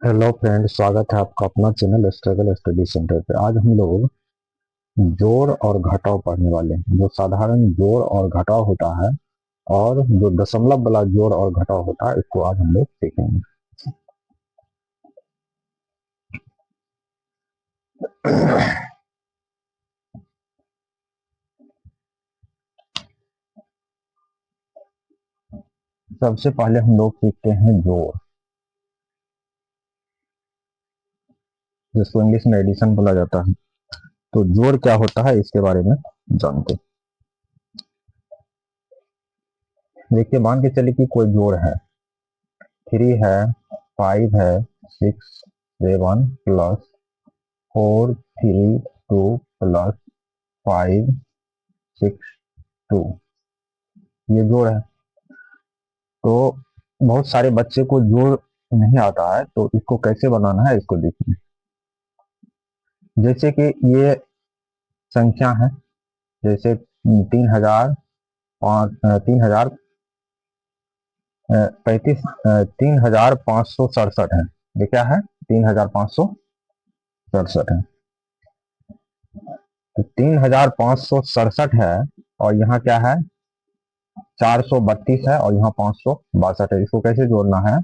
Hello friend, स्वागत है आपका अपना चैनल स्ट्रगल स्टडी सेंटर पे। आज हम लोग जोड़ और घटाव पढ़ने वाले हैं। जो साधारण जोड़ और घटाव होता है और जो दशमलव वाला जोड़ और घटाव होता है, इसको आज हम लोग सीखेंगे। सबसे पहले हम लोग सीखते हैं जोड़, जिसको इंग्लिश में एडिशन बोला जाता है। तो जोड़ क्या होता है इसके बारे में जानते हैं। देखिए, मान के चलिए कि कोई जोड़ है, 3 है, 5 है, 6, 7 प्लस 4, 3, 2 प्लस 5, 6, 2, ये जोड़ है। तो बहुत सारे बच्चे को जोड़ नहीं आता है, तो इसको कैसे बनाना है इसको देखिए। जैसे कि ये संख्या है, जैसे 3000, 3567 है। ये क्या है? 3567 है। तो 3567 है और यहाँ क्या है? 432 है और यहाँ 562 है। इसको कैसे जोड़ना है?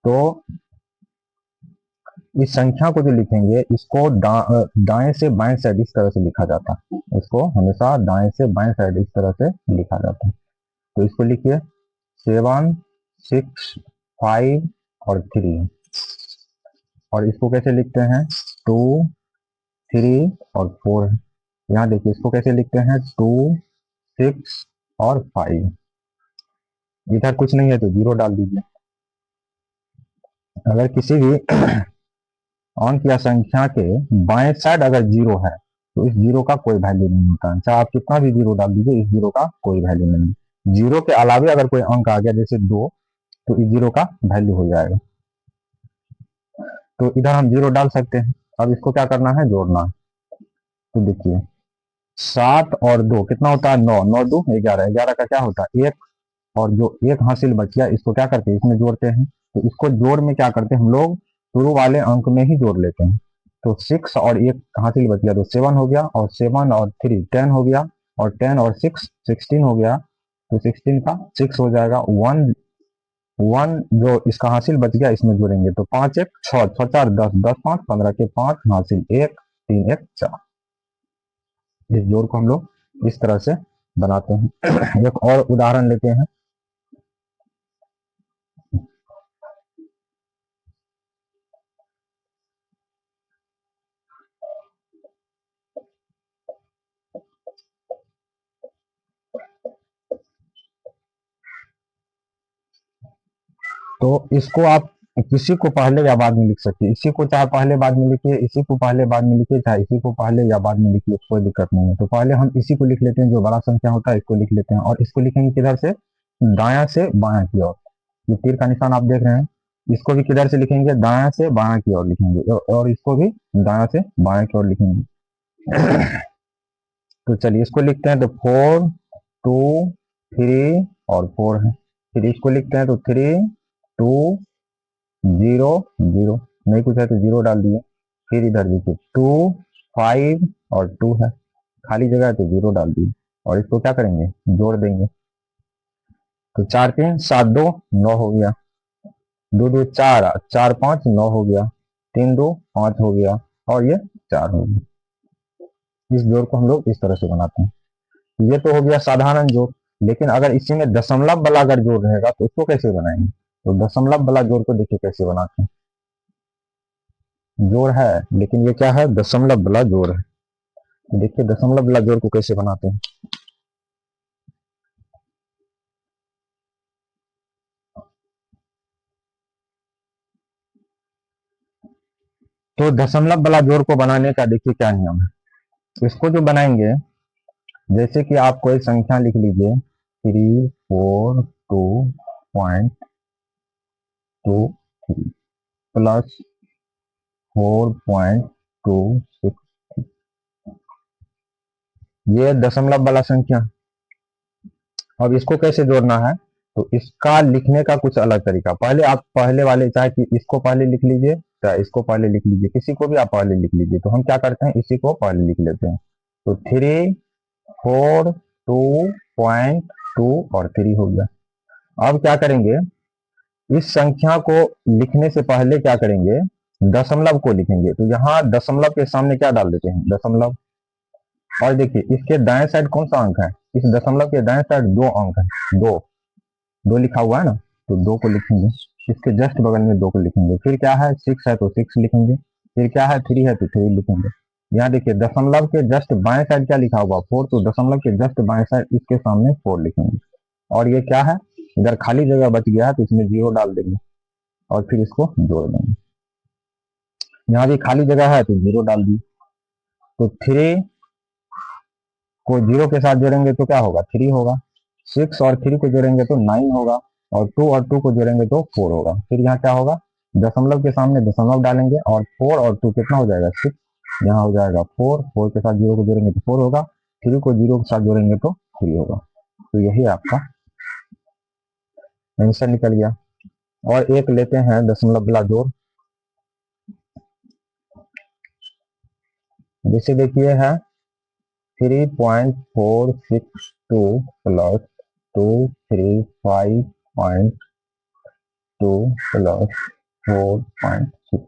तो इस संख्या को जो लिखेंगे, इसको दाएं से बाएं साइड इस तरह से लिखा जाता है। इसको हमेशा दाएं से बाएं साइड इस तरह से लिखा जाता है। तो इसको लिखिए 7, 6, 5 और 3। और इसको कैसे लिखते हैं? 2, 3 और 4 है। यहाँ देखिए, इसको कैसे लिखते हैं? 2, 6 और 5। इधर कुछ नहीं है तो जीरो डाल दीजिए। अगर किसी भी अंक या संख्या के बाएं साइड अगर जीरो है तो इस जीरो का कोई वैल्यू नहीं होता है। चाहे आप कितना भी जीरो डाल दीजिए, इस जीरो का कोई वैल्यू नहीं। जीरो के अलावे अगर कोई अंक आ गया जैसे 2, तो इस जीरो का वैल्यू हो जाएगा। तो इधर हम जीरो डाल सकते हैं। अब इसको क्या करना है? जोड़ना है। तो देखिए, 7 और 2 कितना होता है? 9। 9 2 11। 11 का क्या होता है? 1। और जो एक हासिल बच गया, इसको क्या करते हैं? इसमें जोड़ते हैं। तो इसको जोड़ में क्या करते हैं हम लोग? शुरू वाले अंक में ही जोड़ लेते हैं। तो 6 और 1 हासिल बच गया तो 7 हो गया, और 7 और 3 10 हो गया, और 10 और 6 16 हो गया। तो 16 का 6 हो जाएगा। 1 1 जो इसका हासिल बच गया इसमें जोड़ेंगे तो 5 1 6, 6 4 10, 10 5 15 के 5 हासिल 1, 3 1 4। इस जोड़ को हम लोग इस तरह से बनाते हैं। एक और उदाहरण लेते हैं। तो इसको आप किसी को पहले या बाद में लिख सकते हैं। इसी को चाहे पहले बाद में लिखिए, इसी को पहले बाद में लिखिए, चाहे इसी को पहले या बाद में लिखिए, कोई दिक्कत नहीं है। तो पहले हम इसी को लिख लेते हैं, जो बड़ा संख्या होता है इसको लिख लेते हैं। और इसको लिखेंगे किधर से? दाया से बाया की ओर। ये तीर का निशान आप देख रहे हैं। इसको भी किधर से लिखेंगे? दाया से बाया की ओर लिखेंगे, और इसको भी दाया से बाया की ओर लिखेंगे। तो चलिए इसको लिखते हैं। तो 4, 2, 3 और 4 है। फिर इसको लिखते हैं तो 3, 2, 0 0। नहीं कुछ है तो जीरो डाल दिए। फिर इधर देखिए 2, 5 और 2 है, खाली जगह है तो जीरो डाल दिए। और इसको क्या करेंगे? जोड़ देंगे। तो 4 3 7 2 9 हो गया। 2 2 4, 4 5 9 हो गया। 3 2 5 हो गया, और ये 4 हो गया। इस जोड़ को हम लोग इस तरह से बनाते हैं। ये तो हो गया साधारण जोड़। लेकिन अगर इसी में दशमलव वाला अगर जोड़ रहेगा तो उसको कैसे बनाएंगे? तो दशमलव वाला जोड़ को देखिए कैसे बनाते हैं। जोड़ है, लेकिन ये क्या है? दशमलव वाला जोड़ है। देखिए दशमलव वाला जोड़ को कैसे बनाते हैं। तो दशमलव वाला जोड़ को बनाने का देखिए क्या नियम है। इसको जो बनाएंगे, जैसे कि आप कोई संख्या लिख लीजिए 342.23 प्लस 4.26। ये दशमलव वाला संख्या। अब इसको कैसे जोड़ना है? तो इसका लिखने का कुछ अलग तरीका, पहले आप पहले वाले चाहे कि इसको पहले लिख लीजिए, चाहे इसको पहले लिख लीजिए, किसी को भी आप पहले लिख लीजिए। तो हम क्या करते हैं, इसी को पहले लिख लेते हैं। तो 3, 4, 2.2 और 3 हो गया। अब क्या करेंगे, इस संख्या को लिखने से पहले क्या करेंगे, दशमलव को लिखेंगे। तो यहाँ दशमलव के सामने क्या डाल देते हैं, दशमलव। और देखिए इसके दाएं साइड कौन सा अंक है, इस दशमलव के दाएं साइड 2 अंक है, 2 2 लिखा हुआ है ना, तो 2 को लिखेंगे। इसके जस्ट बगल में 2 को लिखेंगे। फिर क्या है, 6 है तो 6 लिखेंगे। फिर क्या है, 3 है तो 3 लिखेंगे। यहाँ देखिए दशमलव के जस्ट बाएं साइड क्या लिखा हुआ, 4, तो दशमलव के जस्ट बाएं साइड इसके सामने 4 लिखेंगे। और ये क्या है, इधर खाली जगह बच गया है तो इसमें 0 डाल देंगे और फिर इसको जोड़ देंगे। यहाँ भी खाली जगह है तो 0 डाल दिए। तो 3 को 0 के साथ जोड़ेंगे तो क्या होगा, 3 होगा। 6 और 3 को जोड़ेंगे तो 9 होगा। और 2 और 2 को जोड़ेंगे तो 4 होगा। फिर यहाँ क्या होगा, दशमलव के सामने दशमलव डालेंगे और 4 और 2 कितना हो जाएगा, 6। यहाँ हो जाएगा 4, 4 के साथ 0 को जोड़ेंगे तो 4 होगा। 3 को 0 के साथ जोड़ेंगे तो 3 होगा। तो यही आपका आंसर निकल गया। और एक लेते हैं दशमलव वाला जोड़। जैसे देखिए है 3.462 प्लस 235.2 प्लस 4.6,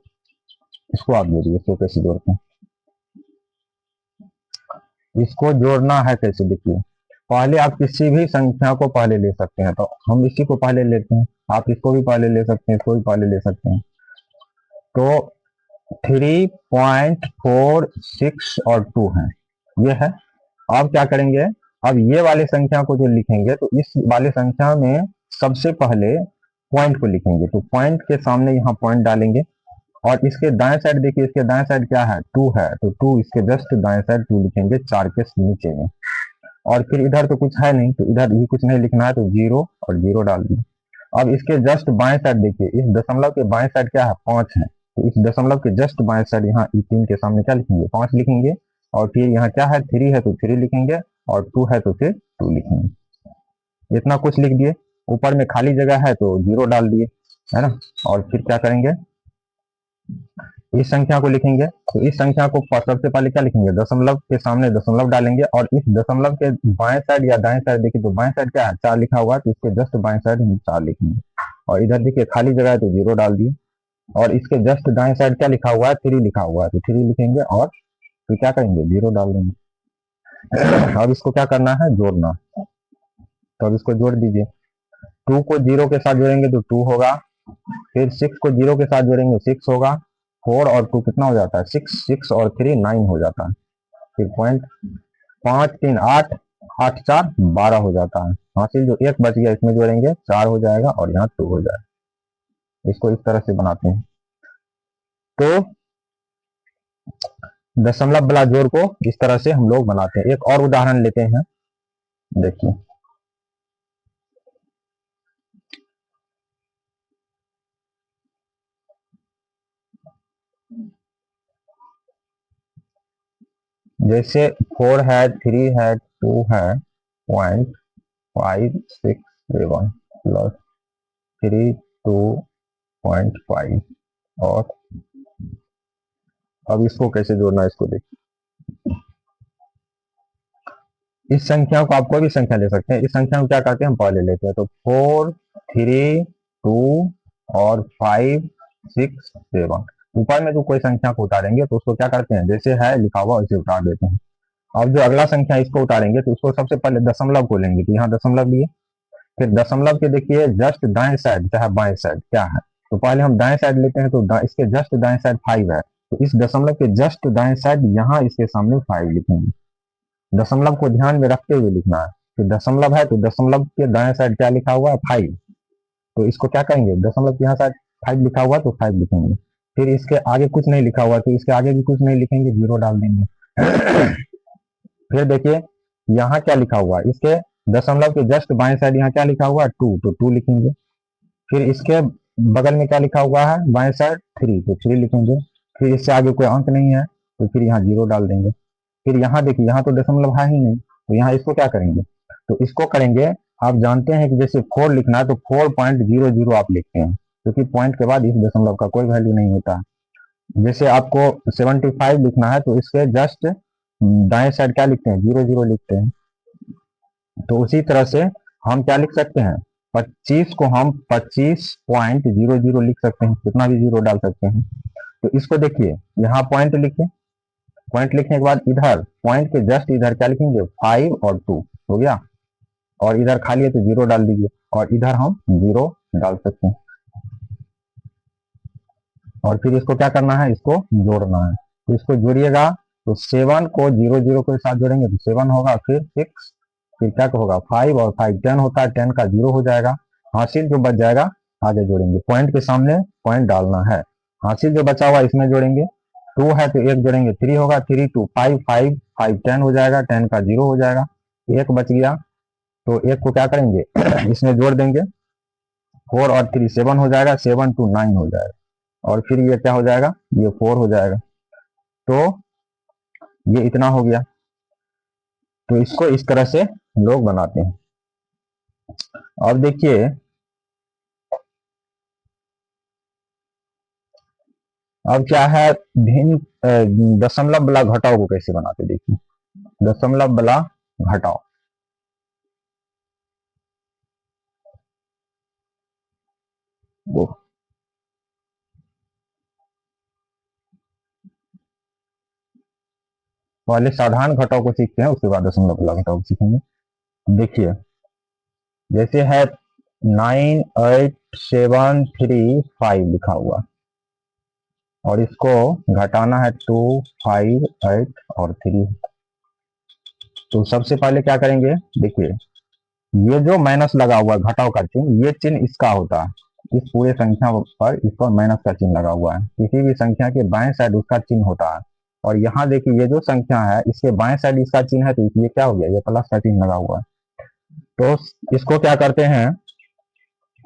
इसको आप जोड़िए। इसको कैसे जोड़ते हैं, इसको जोड़ना है कैसे, देखिए पहले आप किसी भी संख्या को पहले ले सकते हैं। तो हम इसी को पहले लेते हैं, आप इसको भी पहले ले सकते हैं, इसको भी पहले ले सकते हैं। तो 3.46 और 2 है, ये है। अब क्या करेंगे, अब ये वाले संख्या को जो लिखेंगे तो इस वाले संख्या में सबसे पहले पॉइंट को लिखेंगे। तो पॉइंट के सामने यहाँ पॉइंट डालेंगे। और इसके दाएं साइड देखिए, इसके दाएं साइड क्या है, 2 है, तो 2 इसके जस्ट दाएं साइड 2 लिखेंगे 4 के नीचे में। और फिर इधर तो कुछ है नहीं, तो इधर भी कुछ नहीं लिखना है, तो 0 और 0 डाल दिए। अब इसके जस्ट बाएं साइड देखिए, इस दशमलव के बाएं साइड क्या है, 5 है। तो इस दशमलव के जस्ट बाएं साइड यहाँ 3 के सामने क्या लिखेंगे, 5 लिखेंगे। और फिर यहाँ क्या है, 3 है तो 3 लिखेंगे, और 2 है तो फिर 2 लिखेंगे। इतना कुछ लिख दिए। ऊपर में खाली जगह है तो 0 डाल दिए, है ना। और फिर क्या करेंगे, इस संख्या को लिखेंगे। तो इस संख्या को सबसे पहले क्या लिखेंगे, दशमलव के सामने दशमलव डालेंगे। और इस दशमलव के बाएं साइड या दाएं साइड देखिए, तो बाएं साइड क्या है, 4 लिखा हुआ है, तो इसके जस्ट बाएं साइड हम 4 लिखेंगे। और इधर देखिए खाली जगह है तो 0 डाल दिए। और इसके जस्ट दाएं साइड क्या लिखा हुआ है, 3 लिखा हुआ है, तो 3 लिखेंगे। और फिर क्या करेंगे, 0 डाल देंगे। अब इसको क्या करना है, जोड़ना। तो अब इसको जोड़ दीजिए। 2 को 0 के साथ जोड़ेंगे तो 2 होगा। फिर 6 को 0 के साथ जोड़ेंगे 6 होगा। 4 और 2 कितना हो जाता है, 6, 6 और 3 9 हो जाता है। फिर पॉइंट 5 3 8, 8 4 12 हो जाता है। हासिल जो एक बच गया इसमें जोड़ेंगे 4 हो जाएगा और यहाँ 2 हो जाएगा। इसको इस तरह से बनाते हैं। तो दशमलव वाला जोड़ को इस तरह से हम लोग बनाते हैं। एक और उदाहरण लेते हैं, देखिए। जैसे 4 है, 3 है, 2 है, 0.567 प्लस 3 2.5। और अब इसको कैसे जोड़ना है, इसको देखिए। इस संख्या को आप कोई भी संख्या ले सकते हैं। इस संख्या को क्या करते हैं, हम पहले लेते हैं। तो 4 3 2 और 5 6 7, ऊपर में जो कोई संख्या को उतारेंगे तो उसको क्या करते हैं, जैसे है लिखा हुआ वैसे उतार देते हैं। अब जो अगला संख्या इसको उतारेंगे तो उसको सबसे पहले दशमलव को लेंगे। तो यहाँ दशमलव लिए। फिर दशमलव के देखिए जस्ट दाएं साइड चाहे बाएं साइड क्या है, तो पहले हम दाएं साइड लेते हैं। तो इसके जस्ट दाएं साइड 5 है, तो इस दशमलव के जस्ट दाएं साइड यहाँ इसके सामने 5 लिखेंगे। दशमलव को ध्यान में रखते हुए लिखना है। फिर दशमलव है तो दशमलव के दाएं साइड क्या लिखा हुआ है, 5। तो इसको क्या करेंगे, दशमलव के यहाँ साइड 5 लिखा हुआ तो 5 लिखेंगे। फिर इसके आगे कुछ नहीं लिखा हुआ तो इसके आगे भी कुछ नहीं लिखेंगे, 0 डाल देंगे। फिर देखिए यहाँ क्या लिखा हुआ है, इसके दशमलव के जस्ट बाएं साइड यहाँ क्या लिखा हुआ है, 2, तो 2 लिखेंगे। फिर इसके बगल में क्या लिखा हुआ है बाएं साइड, 3, तो 3 लिखेंगे। फिर इससे आगे कोई अंक नहीं है तो फिर यहाँ 0 डाल देंगे। फिर यहाँ देखिए, यहाँ तो दशमलव है ही नहीं, तो यहाँ इसको क्या करेंगे, तो इसको करेंगे आप जानते हैं कि जैसे 4 लिखना है तो 4.00 आप लिखते हैं, क्योंकि पॉइंट के बाद इस दशमलव का कोई वैल्यू नहीं होता। जैसे आपको 75 लिखना है तो इसके जस्ट दाएं साइड क्या लिखते हैं, 00 लिखते हैं। तो उसी तरह से हम क्या लिख सकते हैं, 25 को हम 25.00 लिख सकते हैं, कितना भी जीरो डाल सकते हैं। तो इसको देखिए, यहाँ पॉइंट लिखे, पॉइंट लिखने के बाद इधर पॉइंट के जस्ट इधर क्या लिखेंगे, 5 और 2 हो गया, और इधर खाली है तो जीरो डाल दीजिए, और इधर हम जीरो डाल सकते हैं। और फिर इसको क्या करना है, इसको जोड़ना है। तो इसको जोड़िएगा, तो 7 को 00 के साथ जोड़ेंगे तो 7 होगा, फिर 6, फिर क्या होगा 5 और 5 10 होता है, 10 का 0 हो जाएगा। हासिल जो बच जाएगा आगे जोड़ेंगे, पॉइंट के सामने पॉइंट डालना है। हासिल जो बचा हुआ इसमें जोड़ेंगे, 2 है तो 1 जोड़ेंगे, 3 होगा, 3 2 5 5 5 10 हो जाएगा, 10 का 0 हो जाएगा, 1 बच गया। तो 1 को क्या करेंगे इसमें जोड़ देंगे, 4 और 3 7 हो जाएगा, 7 2 9 हो जाएगा, और फिर ये क्या हो जाएगा, ये 4 हो जाएगा। तो ये इतना हो गया। तो इसको इस तरह से लोग बनाते हैं। अब देखिए, अब क्या है, भिन्न दशमलव बला घटाओ को कैसे बनाते, देखिए दशमलव बला घटाओ। वो पहले साधारण घटाओ को सीखते हैं, उसके बाद दशमलव बला घटाओ को सीखेंगे। देखिए, जैसे है 98735 लिखा हुआ, और इसको घटाना है 2 5 8 और 3। तो सबसे पहले क्या करेंगे, देखिए ये जो माइनस लगा हुआ है घटाव का चिन्ह, ये चिन्ह इसका होता है, इस पूरे संख्या पर इस पर माइनस का चिन्ह लगा हुआ है। किसी भी संख्या के बाएं साइड उसका चिन्ह होता है, और यहाँ देखिए ये जो संख्या है इसके बाएं साइड इसका चिन्ह है, तो ये क्या हो गया, ये प्लस का चिन्ह लगा हुआ है। तो इसको क्या करते हैं,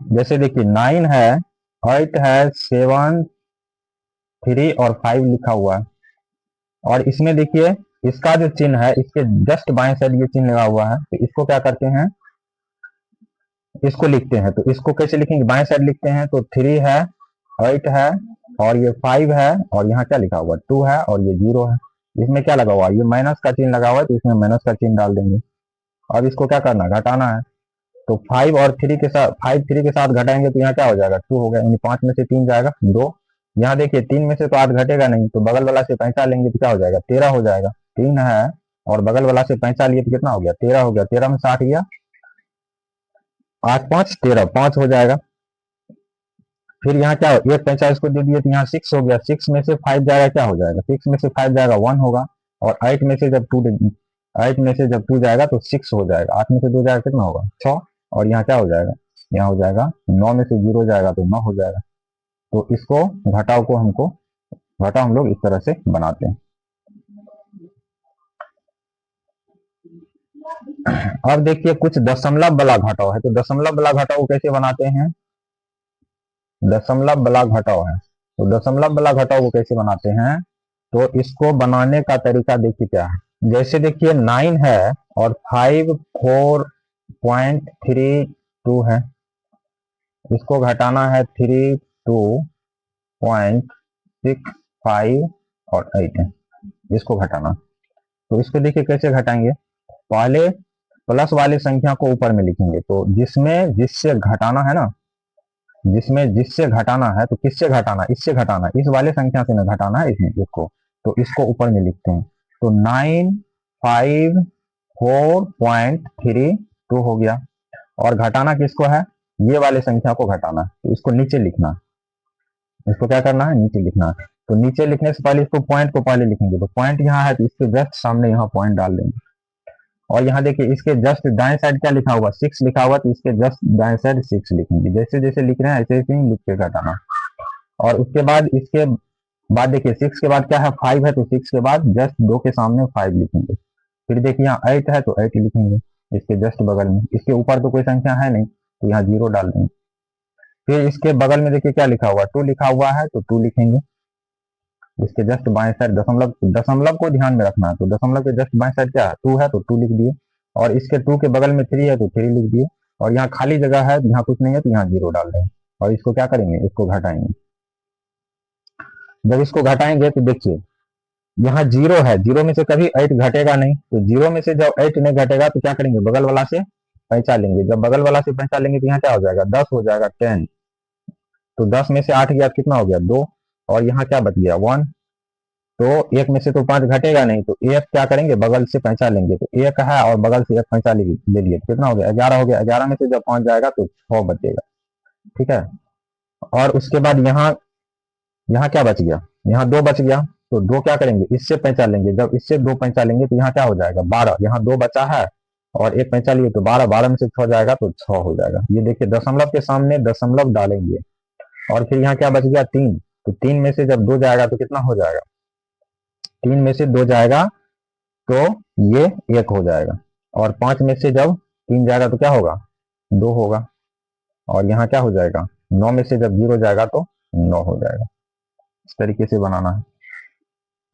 जैसे देखिए 9 है, 8 है, 7 3 और 5 लिखा हुआ है, और इसमें देखिए इसका जो चिन्ह है इसके जस्ट बाएं साइड ये चिन्ह लगा हुआ है। तो इसको क्या करते हैं, इसको लिखते हैं। तो इसको कैसे लिखेंगे, बाएं साइड लिखते हैं, तो 3 है, 8 है, और ये 5 है, और यहाँ क्या लिखा हुआ 2 है, और ये 0 है। इसमें क्या लगा हुआ है, ये माइनस का चिन्ह लगा हुआ है, तो इसमें माइनस का चिन्ह डाल देंगे। अब इसको क्या करना, घटाना है। तो 5 और 3 के साथ, 5 3 के साथ घटाएंगे तो यहाँ क्या हो जाएगा, 2 हो गया, यानी 5 में से 3 जाएगा 2। यहाँ देखिए 3 में से तो 8 घटेगा नहीं, तो बगल वाला से 5 लेंगे तो क्या हो जाएगा, 13 हो जाएगा। 3 है और बगल वाला से 5 लिए तो कितना हो गया, 13 हो गया। 13 में 60 गया, 8 5 13, 5 हो जाएगा। फिर यहाँ क्या, एक 5 इसको दे दिए तो यहाँ 6 हो गया। 6 में से 5 जाएगा, क्या हो जाएगा, 6 में से 5 जाएगा 1 होगा, और 8 में से जब 2 जाएगा तो 6 हो जाएगा। 8 में से 2 जाएगा कितना होगा, 6, और यहाँ क्या हो जाएगा, यहाँ हो जाएगा 9 में से 0 जाएगा तो 9 हो जाएगा। तो इसको घटाव को हमको घटाव हम लोग इस तरह से बनाते हैं। अब देखिए कुछ दशमलव वाला घटाव है, तो दशमलव वाला घटाव को कैसे बनाते हैं, दशमलव वाला घटाव है, तो दशमलव वाला घटाव को कैसे बनाते हैं, तो इसको बनाने का तरीका देखिए क्या है। जैसे देखिए 9 है और 5 4.32 है, इसको घटाना है 3 2.65 और 8 है, इसको घटाना। तो इसको देखिए कैसे घटाएंगे, पहले प्लस वाली संख्या को ऊपर में लिखेंगे, तो जिसमें जिससे घटाना है ना, जिसमें जिससे घटाना है, तो किससे घटाना, इससे घटाना, इस वाले संख्या से ना घटाना है इसमें इसको, तो इसको ऊपर में लिखते हैं। तो 954.32 हो गया, और घटाना किसको है, ये वाले संख्या को घटाना है, तो इसको नीचे लिखना, इसको क्या करना है, नीचे लिखना है। तो नीचे लिखने से पहले इसको पॉइंट को पहले लिखेंगे, तो पॉइंट यहाँ है तो इसके जस्ट सामने यहाँ पॉइंट डाल देंगे। और यहाँ देखिए इसके जस्ट दाएं साइड क्या लिखा हुआ, 6 लिखा हुआ, तो इसके जस्ट दाएं साइड 6 लिखेंगे। जैसे जैसे लिख रहे हैं ऐसे ऐसे ही लिख के घटाना। और उसके बाद इसके बाद देखिए 6 के बाद क्या है, 5 है, तो 6 के बाद जस्ट 2 के सामने 5 लिखेंगे। फिर देखिए यहाँ 8 है तो 8 लिखेंगे इसके जस्ट बगल में, इसके ऊपर तो कोई संख्या है नहीं तो यहाँ 0 डाल देंगे। फिर इसके बगल में देखिए क्या लिखा हुआ, 2 लिखा हुआ है तो 2 लिखेंगे। इसके जस्ट बाएं साइड दशमलव, दशमलव को ध्यान में रखना है, तो दशमलव के जस्ट बाएं साइड क्या है, 2 है तो 2 लिख दिए, और इसके 2 के बगल में 3 है तो 3 लिख दिए। और यहाँ खाली जगह है, यहाँ कुछ नहीं है, तो यहाँ 0 डाल देंगे और इसको क्या करेंगे, इसको घटाएंगे। जब इसको घटाएंगे तो देखिए यहाँ 0 है, 0 में से कभी 8 घटेगा नहीं, तो 0 में से जब 8 नहीं घटेगा तो क्या करेंगे, बगल वाला से पैंचा लेंगे। जब बगल वाला से पैंचा लेंगे तो यहाँ क्या हो जाएगा, 10 हो जाएगा, 10। तो 10 में से 8 गया, कितना हो गया, 2। और यहाँ क्या बच गया, 1। तो एक में से तो 5 घटेगा नहीं, तो एक क्या करेंगे, बगल से पैंचा लेंगे। तो एक है और बगल से एक पैंचा ले लिए, कितना हो गया, 11 हो गया। 11 में से जब 5 जाएगा तो 6 बचेगा, ठीक है। और उसके बाद यहाँ यहाँ क्या बच गया, यहाँ 2 बच गया, तो 2 क्या करेंगे, इससे पैंचा लेंगे। जब इससे 2 पैंचा लेंगे तो यहाँ क्या हो जाएगा, 12। यहाँ 2 बचा है और एक पैंचा लिए तो 12, 12 में से 6 जाएगा तो 6 हो जाएगा। ये देखिए दशमलव के सामने दशमलव डालेंगे। और फिर यहाँ क्या बच गया, 3। तो 3 में से जब 2 जाएगा तो कितना हो जाएगा, 3 में से 2 जाएगा तो ये 1 हो जाएगा। और 5 में से जब 3 जाएगा तो क्या होगा, 2 होगा। और यहाँ क्या हो जाएगा, 9 में से जब 0 जाएगा तो 9 हो जाएगा। इस तरीके से बनाना है।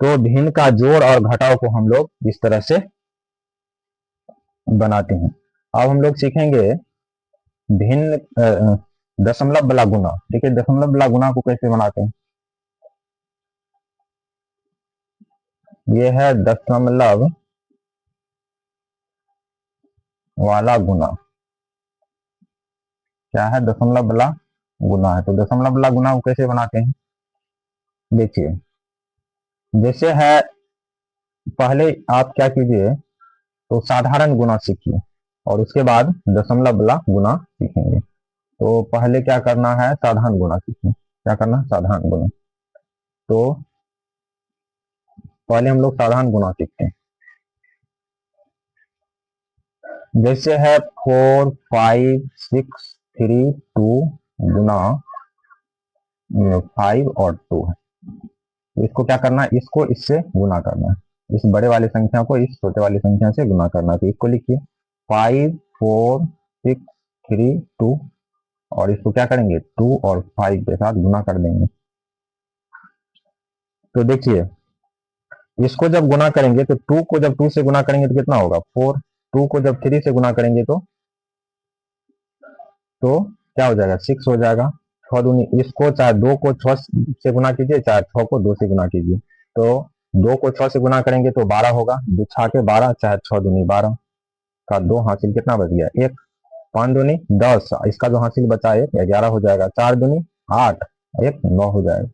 तो भिन्न का जोड़ और घटाव को हम लोग इस तरह से बनाते हैं। अब हम लोग सीखेंगे भिन्न दशमलव वाला गुना। देखिए दशमलव वाला गुना को कैसे बनाते हैं। ये है दशमलव वाला गुना। क्या है, दशमलव वाला गुना है। तो दशमलव वाला गुना को कैसे बनाते हैं, देखिए जैसे है, पहले आप क्या कीजिए, तो साधारण गुना सीखिए और उसके बाद दशमलव वाला गुना सीखेंगे। तो पहले क्या करना है, साधारण गुना सीखें। क्या करना, साधारण गुना। तो पहले हम लोग साधारण गुना सीखते हैं। जैसे है 4, 5, 6, 3, 2 गुना 5 और 2 है। तो इसको क्या करना है, इसको इससे गुना करना है। इस बड़े वाली संख्या को इस छोटे वाली संख्या से गुना करना है। तो इसको लिखिए 5, 4, 6, 3, 2 और इसको क्या करेंगे, 2 और 5 के साथ गुना कर देंगे। तो देखिए इसको जब गुना करेंगे तो 2 को जब 2 से गुना करेंगे तो कितना होगा, 4। 2 को जब 3 से गुना करेंगे तो क्या हो जाएगा, 6 हो जाएगा। 6 दूनी, इसको चाहे 2 को 6 से गुना कीजिए, चाहे 6 को 2 से गुना कीजिए। तो 2 को 6 से गुना करेंगे तो 12 होगा, 2 6 के 12, चाहे 6 दूनी 12 का 2 हासिल कितना बच गया, 1। 5 दूनी 10, इसका जो हासिल बचा 1, 11 हो जाएगा। 4 दूनी 8, 1 9 हो जाएगा।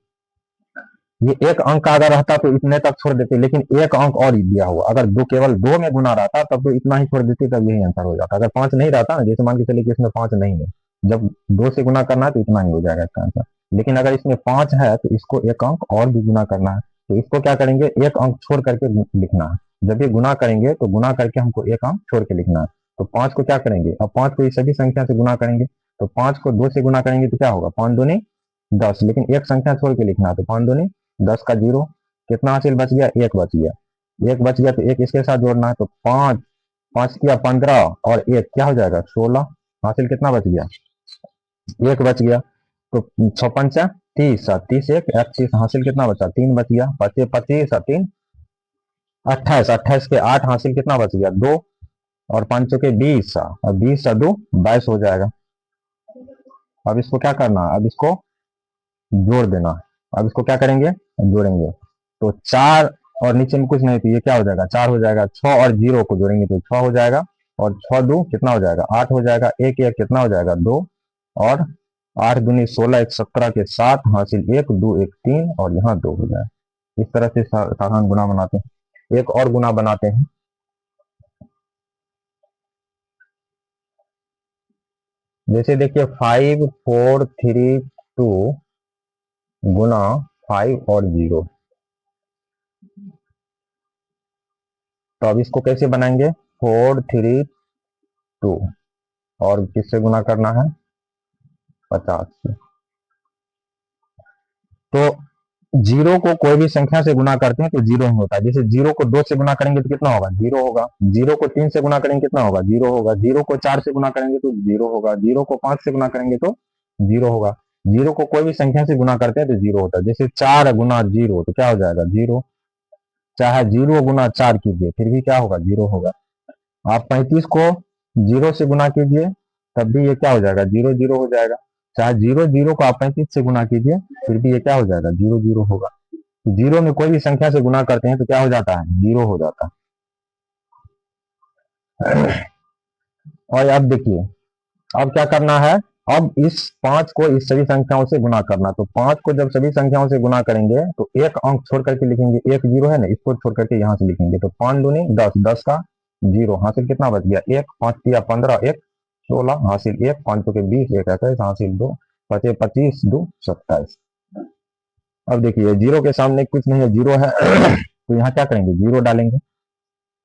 ये एक अंक का अगर रहता तो इतने तक छोड़ देते, लेकिन एक अंक और दिया हुआ। अगर दो केवल 2 में गुना रहता तब तो इतना ही छोड़ देते, तब यही आंसर हो जाता। अगर 5 नहीं रहता ना, जैसे मान के चलिए कि इसमें 5 नहीं है, जब 2 से गुना करना है तो इतना ही हो जाएगा इसका आंसर। लेकिन अगर इसमें 5 है तो इसको एक अंक और भी गुना करना है। तो इसको क्या करेंगे, एक अंक छोड़ करके लिखना है। जब भी गुना करेंगे तो गुना करके हमको एक अंक छोड़ के लिखना है। तो 5 को क्या करेंगे, अब 5 को इस सभी संख्या से गुना करेंगे। तो 5 को 2 से गुना करेंगे तो क्या होगा, 5 दूनी 10, लेकिन एक संख्या छोड़ के लिखना है। तो 5 दूनी 10 का 0, कितना हासिल बच गया, 1 बच गया। 1 बच गया तो 1 इसके साथ जोड़ना है। तो 5 5 किया 15 और 1 क्या हो जाएगा, 16। हासिल कितना बच गया, 1 बच गया। तो 6 पंचा 30, 30 1 25, हासिल कितना बचा, 3 बच गया। 25 25 3 28, 28 के 8, हासिल कितना बच गया, 2। और 5 के 20 और 20 2 22 हो जाएगा। अब इसको क्या करना है, अब इसको जोड़ देना है। अब इसको क्या करेंगे, जोड़ेंगे। तो 4 और नीचे में कुछ नहीं, तो ये क्या हो जाएगा, 4 हो जाएगा। 6 और 0 को जोड़ेंगे तो 6 हो जाएगा। और 6 2 कितना हो जाएगा, 8 हो जाएगा। 1 1 कितना हो जाएगा, 2। और 8 दूनी 16, 1 17 के 7, हासिल 1 2 1 3 और यहाँ 2 हो जाएगा। इस तरह से साधारण गुना बनाते हैं। एक और गुना बनाते हैं। जैसे देखिए 5 4 3 2 गुना 5 और 0। तो अब इसको कैसे बनाएंगे, 4 3 2 और किससे गुना करना है, 50 से। तो 0 को कोई भी संख्या से गुना करते हैं तो 0 ही होता है। जैसे 0 को 2 से गुना करेंगे तो कितना होगा, 0 होगा। 0 को 3 से गुना करेंगे कितना होगा, 0 होगा। 0 को 4 से गुना करेंगे तो 0 होगा। 0 को 5 से गुना करेंगे तो 0 होगा। 0 को कोई भी संख्या से गुना करते हैं तो 0 होता है। जैसे 4 गुना 0 तो क्या हो जाएगा, 0। चाहे 0 गुना 4 कीजिए फिर भी क्या होगा, 0 होगा। आप 35 को 0 से गुना कीजिए तब भी ये क्या हो जाएगा, 0 0 हो जाएगा। चाहे 0 0 को आप 35 से गुना कीजिए, फिर भी ये क्या हो जाएगा, 0 0 होगा। 0 में कोई भी संख्या से गुना करते हैं तो क्या हो जाता है, 0 हो जाता है। और अब देखिए, अब क्या करना है, अब इस 5 को इस सभी संख्याओं से गुना करना। तो 5 को जब सभी संख्याओं से गुना करेंगे तो एक अंक छोड़ करके लिखेंगे, एक 0 है ना, इसको छोड़ करके यहाँ से लिखेंगे। तो 5 दूनी 10, 10 का 0, हासिल कितना बच गया, 1, 5 तिया 15, 1 16, हासिल 1, 5 के 20, 1 21, हासिल 2, 5 25, 2 27। अब देखिए 0 के सामने कुछ नहीं है, 0 है। तो यहाँ क्या करेंगे, 0 डालेंगे,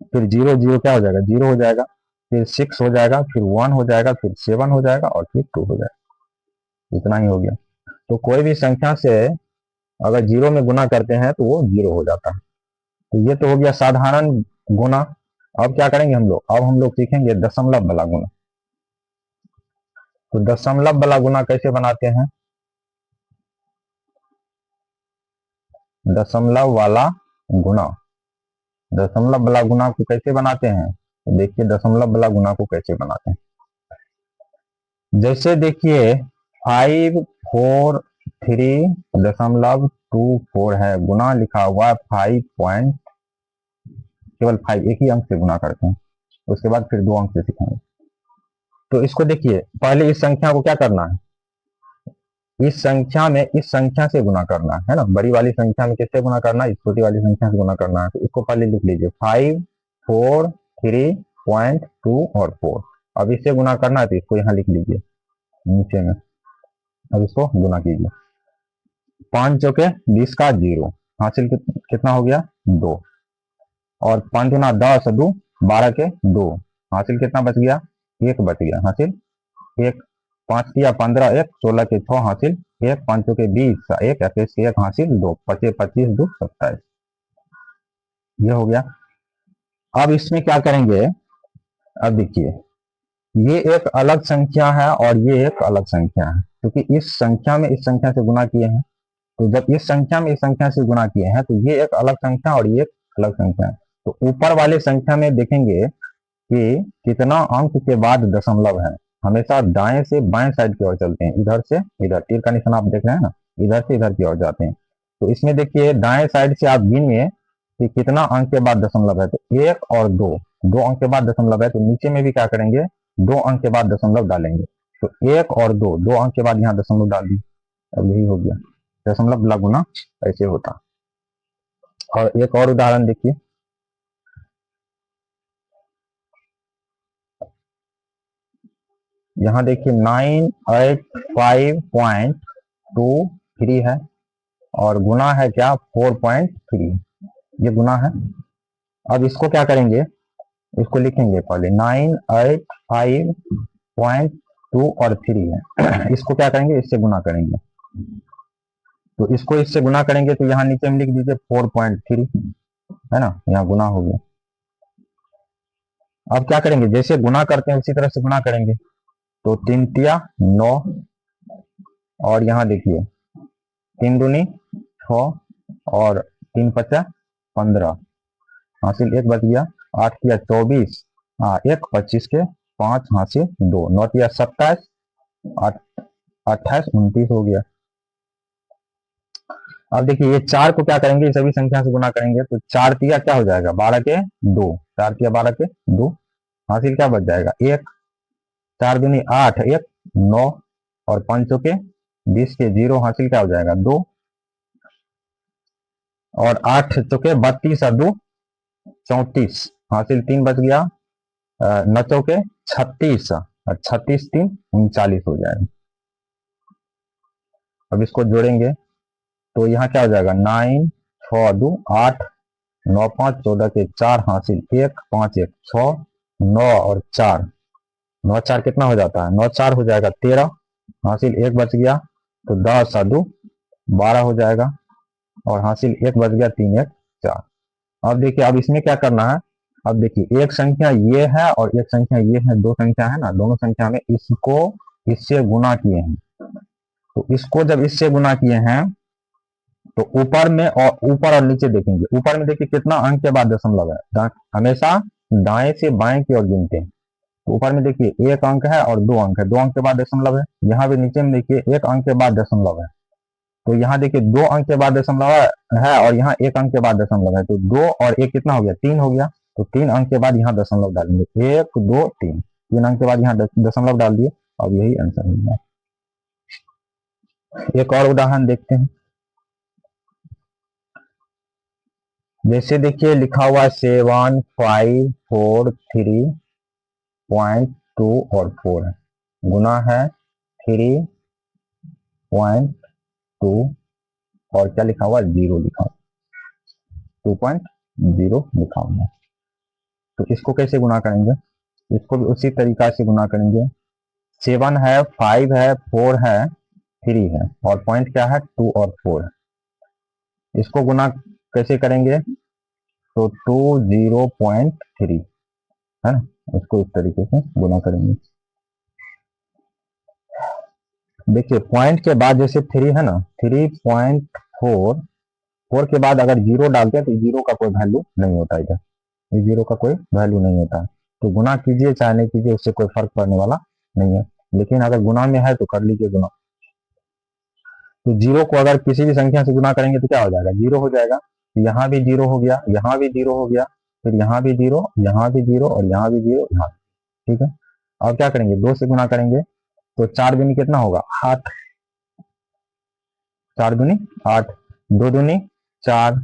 फिर 0 0 क्या हो जाएगा, 0 हो जाएगा, फिर 6 हो जाएगा, फिर 1 हो जाएगा, फिर 7 हो जाएगा, और फिर 2 हो जाएगा। इतना ही हो गया। तो कोई भी संख्या से अगर 0 में गुना करते हैं तो वो 0 हो जाता है। तो ये तो हो गया साधारण गुना। अब क्या करेंगे हम लोग, अब हम लोग सीखेंगे दशमलव वाला गुना। तो दशमलव वाला गुना कैसे बनाते हैं, दशमलव वाला गुना, दशमलव वाला गुना को कैसे बनाते हैं, तो देखिए दशमलव वाला गुना को कैसे बनाते हैं। जैसे देखिए 543.24 है, गुना लिखा हुआ है 5 पॉइंट, केवल 5 एक ही अंक से गुना करते हैं, उसके बाद फिर 2 अंक से सीखेंगे। तो इसको देखिए, पहले इस संख्या को क्या करना है, इस संख्या में इस संख्या से गुना करना है ना, बड़ी वाली संख्या में किससे गुना करना है, इस छोटी वाली संख्या से गुना करना है। तो इसको पहले लिख लीजिए, 543.2 और 4। अब इससे गुना करना है तो इसको यहाँ लिख लीजिए नीचे में। अब इसको गुना कीजिए, 5 चौके 20 का 0, हासिल कितना हो गया, 2, और 5 गुना 10 2 12 के 2, हासिल कितना बच गया, 1 बच गया, हासिल 1, 5 किया 15, 1 16 के 6, हासिल 1, 5 के 20, 1 21 के 1, हासिल 2, 25 25 2 27। ये हो गया। अब इसमें क्या करेंगे, अब देखिए ये एक अलग संख्या है और ये एक अलग संख्या है, क्योंकि इस संख्या में इस संख्या से गुना किए हैं। तो जब इस संख्या में इस संख्या से गुना किए हैं तो ये एक अलग संख्या और ये एक अलग संख्या है। तो ऊपर वाले संख्या में देखेंगे कि कितना अंक के बाद दशमलव है, हमेशा दाएं से बाएं साइड की ओर चलते हैं, इधर से इधर, तीर का निशान आप देख रहे हैं ना, इधर से इधर की ओर जाते हैं। तो इसमें देखिए दाएं साइड से आप गिनिए कि कितना अंक के बाद दशमलव है। तो 1 और 2, 2 अंक के बाद दशमलव है, तो नीचे में भी क्या करेंगे, 2 अंक के बाद दशमलव डालेंगे। तो 1 और 2, 2 अंक के बाद यहाँ दशमलव डाल दी। अब यही हो गया दशमलव वाला गुना, ऐसे होता। और एक और उदाहरण देखिए, यहाँ देखिए 985.23 है और गुना है क्या, 4.3, ये गुना है। अब इसको क्या करेंगे, इसको लिखेंगे पहले 985.2 और 3 है। इसको क्या करेंगे, इससे गुना करेंगे। तो इसको इससे गुना करेंगे तो यहाँ नीचे में लिख दीजिए 4.3, है ना, यहाँ गुना हो गया। अब क्या करेंगे, जैसे गुना करते हैं उसी तरह से गुना करेंगे। तो 3 तिया 9, और यहाँ देखिए 3 दूनी 6, और 3 पचा 15, हासिल 1 बच गया, 8 किया 24, 1 25 के 5, हासिल 2, 9 तिया 27, 8 28 29 हो गया। अब देखिए ये 4 को क्या करेंगे, ये सभी संख्या से गुना करेंगे। तो 4 तिया क्या हो जाएगा, 12 के 2, 4 तिया 12 के 2, हासिल क्या बच जाएगा, 1, 4 दूनी 8, 1 9, और 5 के 20 के 0, हासिल क्या हो जाएगा, 2, और 8 चौके 32 और 2 34, हासिल 3 बच गया, 9 चौके 36, और 36 3 39 हो जाएगा। अब इसको जोड़ेंगे तो यहाँ क्या हो जाएगा, 9 6 2 8, 9 5 14 के 4, हासिल 1 5 1 6, 9 और 4, 9 4 कितना हो जाता है, 9 4 हो जाएगा 13, हासिल 1 बच गया। तो 10 और 2 12 हो जाएगा, और हासिल 1 बच गया, 3 1 4। अब देखिए अब इसमें क्या करना है, अब देखिए एक संख्या ये है और एक संख्या ये है, दो संख्या है ना, दोनों संख्या में इसको इससे गुना किए हैं। तो इसको जब इससे गुना किए हैं तो ऊपर में और नीचे देखेंगे। ऊपर में देखिए कितना अंक के बाद दशमलव है, हमेशा दाएं से बाएं की ओर गिनते हैं। तो ऊपर में देखिए एक अंक है और दो अंक है, दो अंक के बाद दशमलव है। यहाँ भी नीचे में देखिए एक अंक के बाद दशमलव है। तो यहाँ देखिए दो अंक के बाद दशमलव है और यहाँ एक अंक के बाद दशमलव है। तो दो और एक कितना हो गया, तीन हो गया। तो तीन अंक के बाद यहाँ दशमलव डालेंगे, एक दो तीन, तीन अंक के बाद यहाँ दशमलव डाल दिए और यही आंसर मिला। एक और उदाहरण देखते हैं। जैसे देखिए लिखा हुआ 7543.2 और 4 है, गुना है 3.2 और क्या लिखा हुआ, जीरो लिखा हुआ, 2.0 लिखा हुआ। तो इसको कैसे गुना करेंगे, इसको भी उसी तरीका से गुना करेंगे। 7 है, 5 है, 4 है, 3 है और पॉइंट क्या है, 2 और 4 है। इसको गुना कैसे करेंगे, तो 20.3 है ना, इसको इस तरीके से गुना करेंगे। देखिए पॉइंट के बाद जैसे 3 है ना, 3.4, 4 के बाद अगर जीरो डालते हैं तो जीरो का कोई वैल्यू नहीं होता इधर, ये जीरो का कोई वैल्यू नहीं होता। तो गुना कीजिए चाहे नहीं कीजिए, उससे कोई फर्क पड़ने वाला नहीं है। लेकिन अगर गुना में है तो कर लीजिए गुना। तो जीरो को अगर किसी भी संख्या से गुना करेंगे तो क्या हो जाएगा, जीरो हो जाएगा। तो यहाँ भी जीरो हो गया, यहाँ भी जीरो हो गया, फिर यहाँ भी जीरो, यहाँ भी जीरो और यहाँ भी जीरो, यहाँ। ठीक है, अब क्या करेंगे, 2 से गुना करेंगे तो 4 दूनी कितना होगा, 8, 4 दूनी 8, 2 दूनी 4,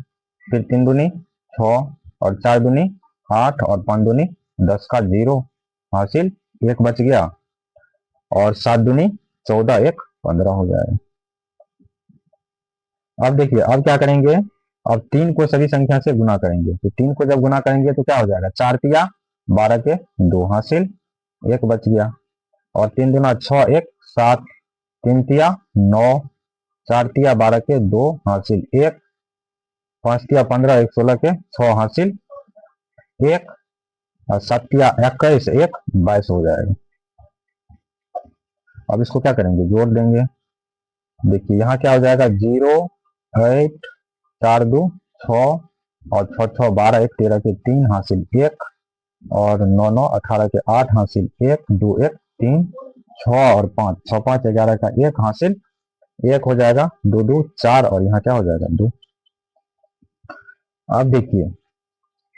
फिर 3 दूनी 6 और 4 दूनी 8 और 5 दूनी 10 का जीरो हासिल, एक बच गया और 7 दूनी 14, एक 15 हो जाएगा। अब देखिए अब क्या करेंगे, अब 3 को सभी संख्या से गुना करेंगे। तो 3 को जब गुना करेंगे तो क्या हो जाएगा, 4 तिया 12 के 2 हासिल, एक बच गया और 3 दूना 6, एक 7, 3 तिया 9, 4 तिया 12 के 2 हासिल, एक 5 तिया 15, एक 16 के 6 हासिल, एक और 7 तिया 21, एक 22 हो जाएगा। अब इसको क्या करेंगे, जोड़ देंगे। देखिए यहाँ क्या हो जाएगा, 0 8 4 2 6 और 6 6 12, एक 13 के 3 हासिल, एक और 9 9 18 के 8 हासिल, एक 2 1 3 6 और 5 6 5 11 का एक हासिल, एक हो जाएगा, 2 2 4 और यहाँ क्या हो जाएगा 2। अब देखिए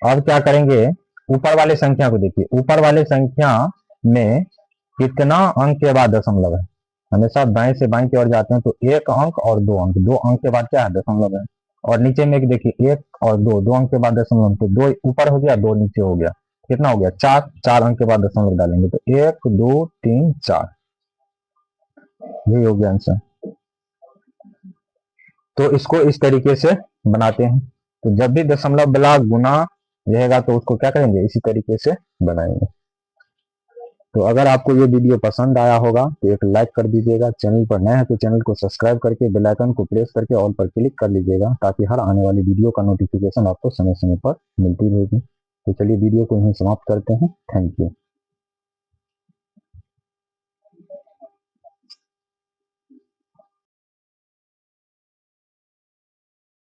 अब क्या करेंगे, ऊपर वाले संख्या को देखिए, ऊपर वाले संख्या में कितना अंक के बाद दशमलव है, हमेशा दाएं से बाएं की ओर जाते हैं तो एक अंक और दो अंक, दो अंक के बाद क्या है, दशमलव है। और नीचे में देखिए एक और दो, दो अंक के बाद दशमलव, तो दो ऊपर हो गया दो नीचे हो गया, कितना हो गया, चार, चार अंक के बाद दशमलव डालेंगे तो 1 2 3 4, यही हो गया आंसर। तो इसको इस तरीके से बनाते हैं। तो जब भी दशमलव बिला गुना रहेगा तो उसको क्या करेंगे, इसी तरीके से बनाएंगे। तो अगर आपको ये वीडियो पसंद आया होगा तो एक लाइक कर दीजिएगा, चैनल पर नए हैं तो चैनल को सब्सक्राइब करके बेल आइकन को प्रेस करके ऑल पर क्लिक कर लीजिएगा, ताकि हर आने वाली वीडियो का नोटिफिकेशन आपको समय समय पर मिलती रहेगी। तो चलिए वीडियो को यहीं समाप्त करते हैं। Thank you.